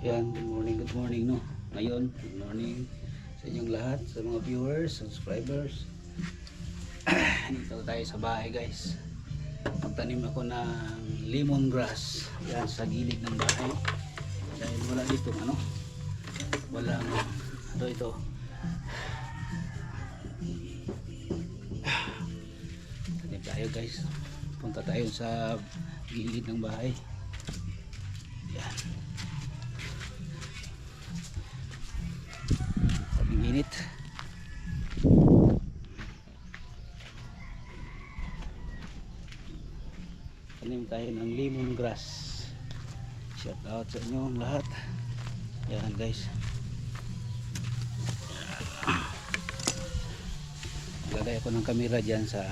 Yan, good morning no. Ngayon, good morning sa inyong lahat, sa mga viewers, subscribers. Dito tayo sa bahay guys. Magtanim ako ng lemongrass. Yan, sa gilid ng bahay. Dahil wala dito, walang, ito. Tanim tayo guys. Punta tayo sa gilid ng bahay. Yan. Init. Tanim tayo ng lemongrass. Shout out sa inyo lahat. Yan guys. Lagay ako ng kamera dyan sa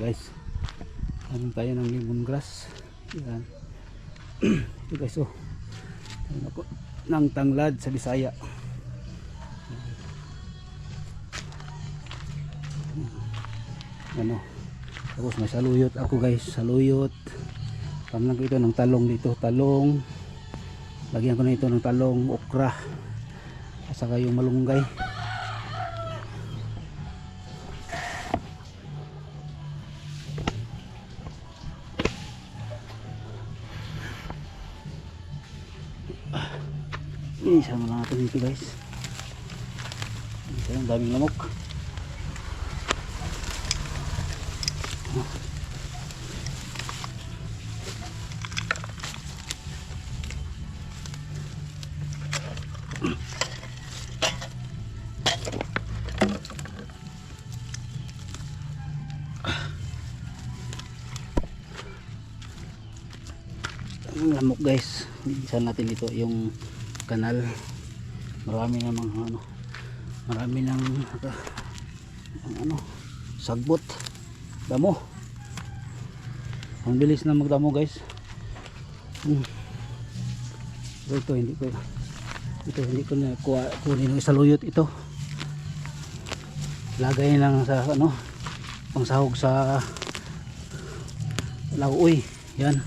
guys, tanim tayo ng lemongrass. Yan. Ito guys, tanim ako ng tanglad sa Bisaya. Tapos may saluyot ako guys, saluyot. Tamlan ko ito ng talong dito, talong. Lagyan ko na ito ng talong, okra, at saka yung malunggay. Isama na natin ito guys. Ito yung daming lamok. Ang lamok guys. Isa natin dito yung kanal. Marami namang ano, marami nang ano, sagbot, damo. Ang bilis na magdamo guys. So hindi ko na kunin yung saluyot ito. Lagay lang sa ano, pangsahog sa lauoy. Yan.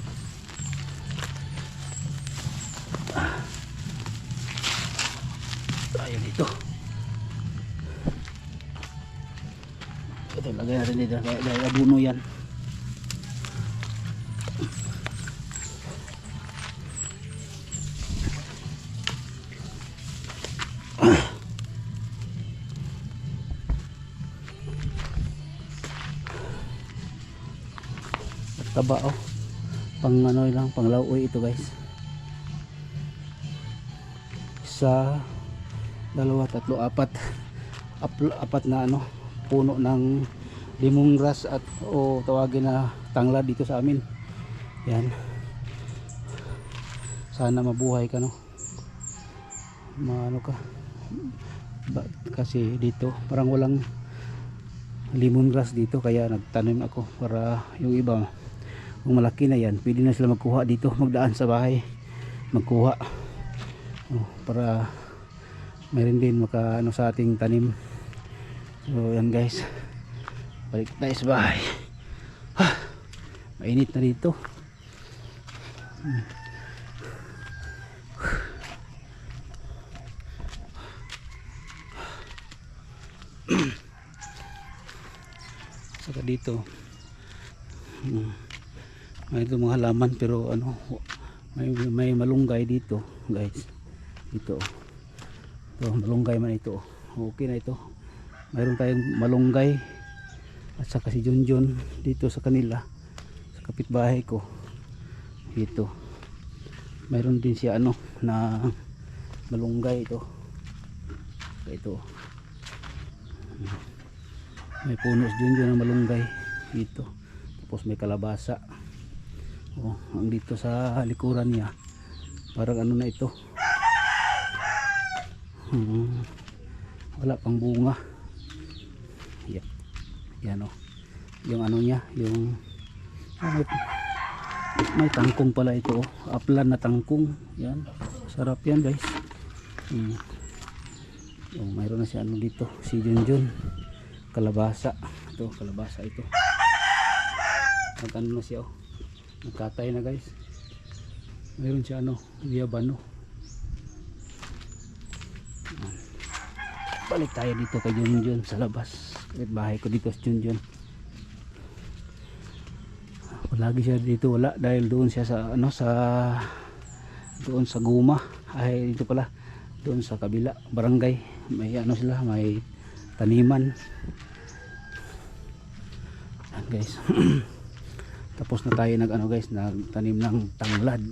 Ayun ito. Ito lagay natin dito dahil abuno yan. Taba oh. Pang ano lang, pang lauoy ito guys. Isa, dalawa, tatlo, apat. Apat na ano, puno ng lemongrass at o tawagin na tanglad dito sa amin. Yan. Sana mabuhay ka no. Maano ka. Kasi dito parang walang lemongrass dito kaya nagtanim ako para yung iba kung malaki na yan pwede na sila magkuha dito, magdaan sa bahay magkuha para mayroon din maka ano sa ating tanim. So yan guys, balik tayo sa bahay. Mainit na dito. Saka dito may ito mga halaman pero ano may malunggay dito guys. Ito malunggay man ito. Okay na ito. Mayroon tayong malunggay at saka si Junjun dito sa kanila sa kapitbahay ko. Ito mayroon din siya ano na malunggay ito. May puno si Junjun ng malunggay dito. Tapos may kalabasa. Ang dito sa likuran niya parang ano na ito. Wala pang bunga. Yan yung ano niya, yung may tangkong pala ito aplan na tangkong. Yan, sarap yan guys. Mayroon na siya ano dito, si Junjun kalabasa. Ito kalabasa ito. Ano na siya nagkatay na guys. Mayroon siya ano, guyabano. Balik tayo dito kay Junjun sa labas. Bahay ko dito sa Junjun. Lagi siya dito wala dahil doon siya sa ano doon sa Guma. Ay dito pala doon sa kabila barangay. May ano sila, may taniman. Yan guys. Tapos na tayo nag ano guys, nagtanim ng tanglad.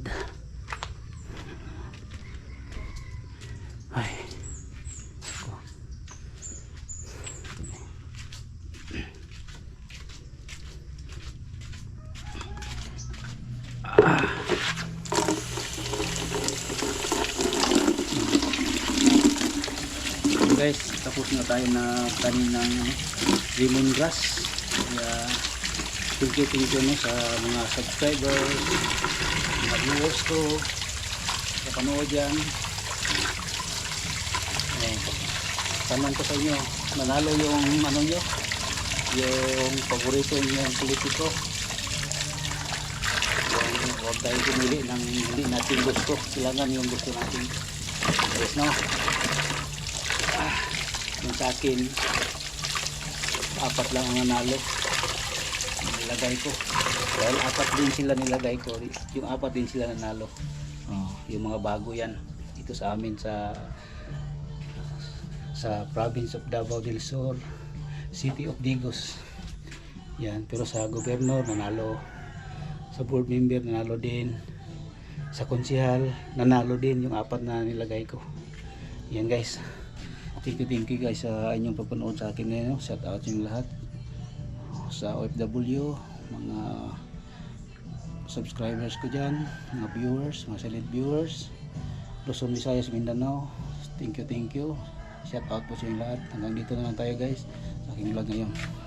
Ay. Guys, tapos na tayo na tanim ng lemongrass. Kaya thank you no, sa mga subscribers, mga viewers ko sa panood yan. Taman ko sa inyo, manalo yung ano nyo, yung paborito yung politiko. Huwag tayo pumili ng hindi natin gusto, kailangan yung gusto natin. Yes no. Yung sa akin 4 lang ang nanalo nilagay ko dahil 4 din sila nilagay ko, yung 4 din sila nanalo. Yung mga bago yan ito sa amin sa province of Davao del Sur, city of Digos yan. Pero sa governor nanalo, sa board member nanalo din, sa konsehal nanalo din yung 4 na nilagay ko. Yan guys, thank you guys sa inyong pagpanood sa akin ngayon. Shout out yung lahat sa OFW, mga subscribers ko dyan, mga viewers, mga silent viewers, Luzon, Visayas, Mindanao. Thank you. Shout out po sa inyo lahat. Hanggang dito na lang tayo guys sa aking vlog ngayon.